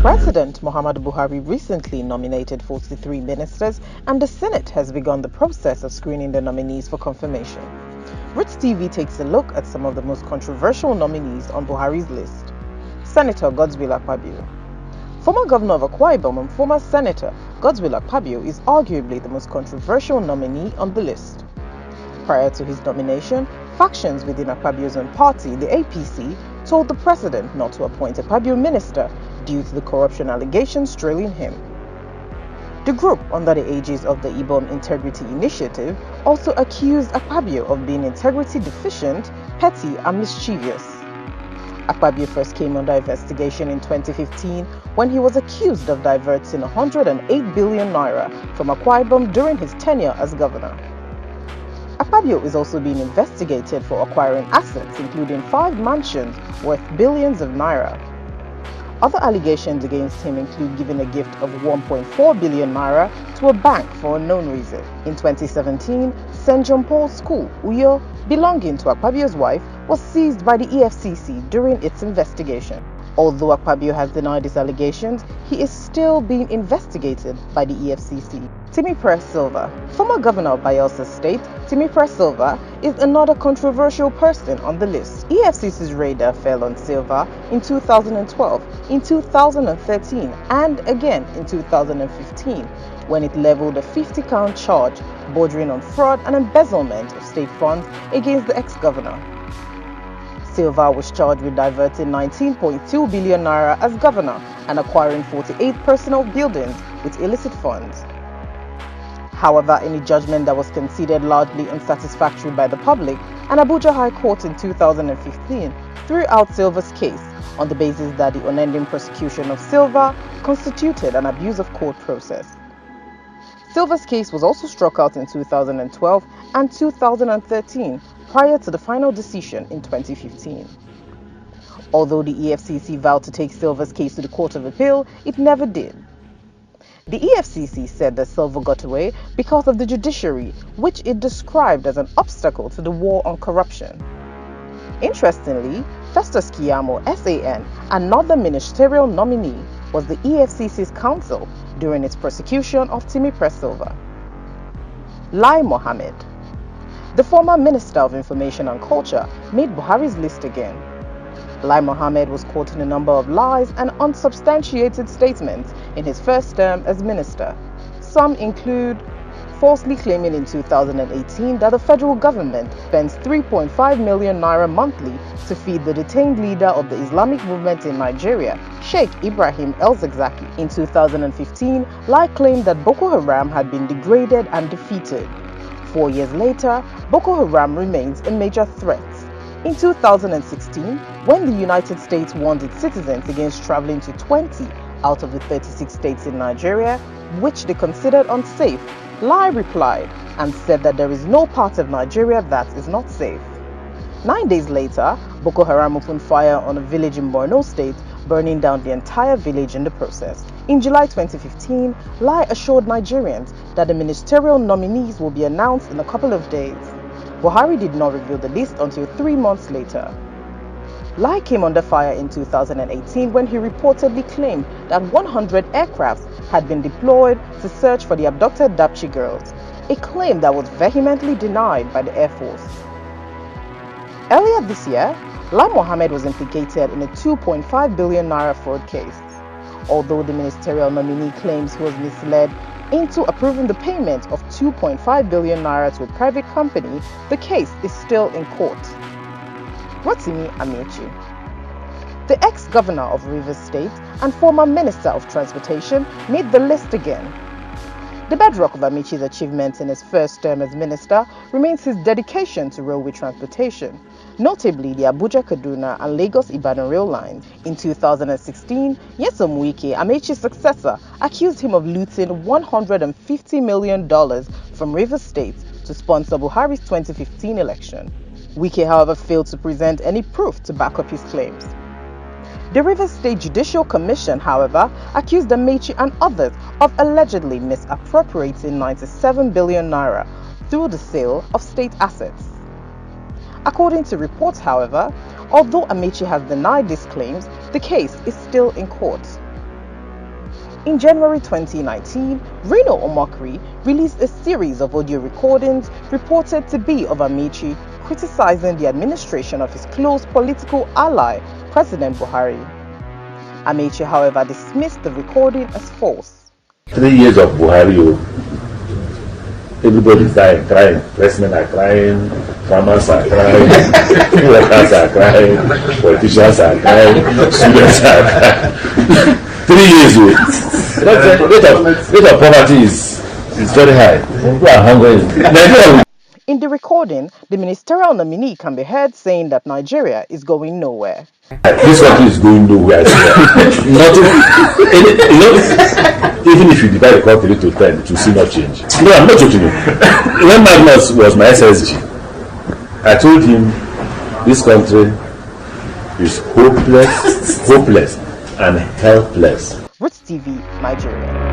President Muhammadu Buhari recently nominated 43 ministers, and the Senate has begun the process of screening the nominees for confirmation. Roots TV takes a look at some of the most controversial nominees on Buhari's list. Senator Godswill Akpabio. Former governor of Akwa Ibom and former Senator Godswill Akpabio is arguably the most controversial nominee on the list. Prior to his nomination, factions within Akpabio's own party, the APC, told the president not to appoint a Akpabio minister due to the corruption allegations trailing him. The group, under the aegis of the Ibom Integrity Initiative, also accused Akpabio of being integrity deficient, petty, and mischievous. Akpabio first came under investigation in 2015 when he was accused of diverting 108 billion naira from Akwa Ibom during his tenure as governor. Akpabio is also being investigated for acquiring assets, including 5 mansions worth billions of naira. Other allegations against him include giving a gift of 1.4 billion naira to a bank for unknown reason. In 2017, St. John Paul's School, Uyo, belonging to Akpabio's wife, was seized by the EFCC during its investigation. Although Akpabio has denied his allegations, he is still being investigated by the EFCC. Timipre Silva. Former governor of Bayelsa State, Timipre Silva is another controversial person on the list. EFCC's radar fell on Silva in 2012, in 2013, and again in 2015, when it leveled a 50-count charge bordering on fraud and embezzlement of state funds against the ex-governor. Silva was charged with diverting 19.2 billion naira as governor and acquiring 48 personal buildings with illicit funds. However, in a judgment that was considered largely unsatisfactory by the public, an Abuja High Court in 2015 threw out Silva's case on the basis that the unending prosecution of Silva constituted an abuse of court process. Silva's case was also struck out in 2012 and 2013 prior to the final decision in 2015. Although the EFCC vowed to take Silva's case to the Court of Appeal, it never did. The EFCC said that Silva got away because of the judiciary, which it described as an obstacle to the war on corruption. Interestingly, Festus Keyamo, SAN, another ministerial nominee, was the EFCC's counsel during its prosecution of Timipre Silva. Lai Mohammed. The former Minister of Information and Culture made Buhari's list again. Lai Mohammed was caught in a number of lies and unsubstantiated statements in his first term as minister. Some include falsely claiming in 2018 that the federal government spends 3.5 million naira monthly to feed the detained leader of the Islamic movement in Nigeria, Sheikh Ibrahim El-Zakzaky. In 2015, Lai claimed that Boko Haram had been degraded and defeated. 4 years later, Boko Haram remains a major threat. In 2016, when the United States warned its citizens against traveling to 20 out of the 36 states in Nigeria, which they considered unsafe, Lai replied and said that there is no part of Nigeria that is not safe. 9 days later, Boko Haram opened fire on a village in Borno State, burning down the entire village in the process. In July 2015, Lai assured Nigerians that the ministerial nominees will be announced in a couple of days. Buhari did not reveal the list until 3 months later. Lai came under fire in 2018 when he reportedly claimed that 100 aircrafts had been deployed to search for the abducted Dapchi girls, a claim that was vehemently denied by the Air Force. Earlier this year, Lai Mohammed was implicated in a 2.5 billion naira fraud case. Although the ministerial nominee claims he was misled into approving the payment of 2.5 billion naira to a private company, the case is still in court. Rotimi Amechi. The ex-governor of Rivers State and former Minister of Transportation made the list again. The bedrock of Amechi's achievements in his first term as minister remains his dedication to railway transportation, notably the Abuja-Kaduna and Lagos-Ibadan rail lines. In 2016, Nyesom Wike, Amechi's successor, accused him of looting $150 million from Rivers State to sponsor Buhari's 2015 election. Wike, however, failed to present any proof to back up his claims. The Rivers State Judicial Commission, however, accused Amechi and others of allegedly misappropriating 97 billion naira through the sale of state assets. According to reports, however, although Amechi has denied these claims, the case is still in court. In January 2019, Reno Omokri released a series of audio recordings reported to be of Amaechi criticizing the administration of his close political ally, President Buhari. Amaechi, however, dismissed the recording as false. 3 years of Buhari, everybody's dying, crying. President are crying, farmers are crying, workers are crying, politicians are crying, students are crying. 3 years old. Rate of poverty is very high. People are hungry. In the recording, the ministerial nominee can be heard saying that Nigeria is going nowhere. This country is going nowhere. Even if you divide the country to 10, it will still not change. No, I'm not joking. When Magnus was my SSG, I told him this country is hopeless and helpless. Roots TV, Nigeria.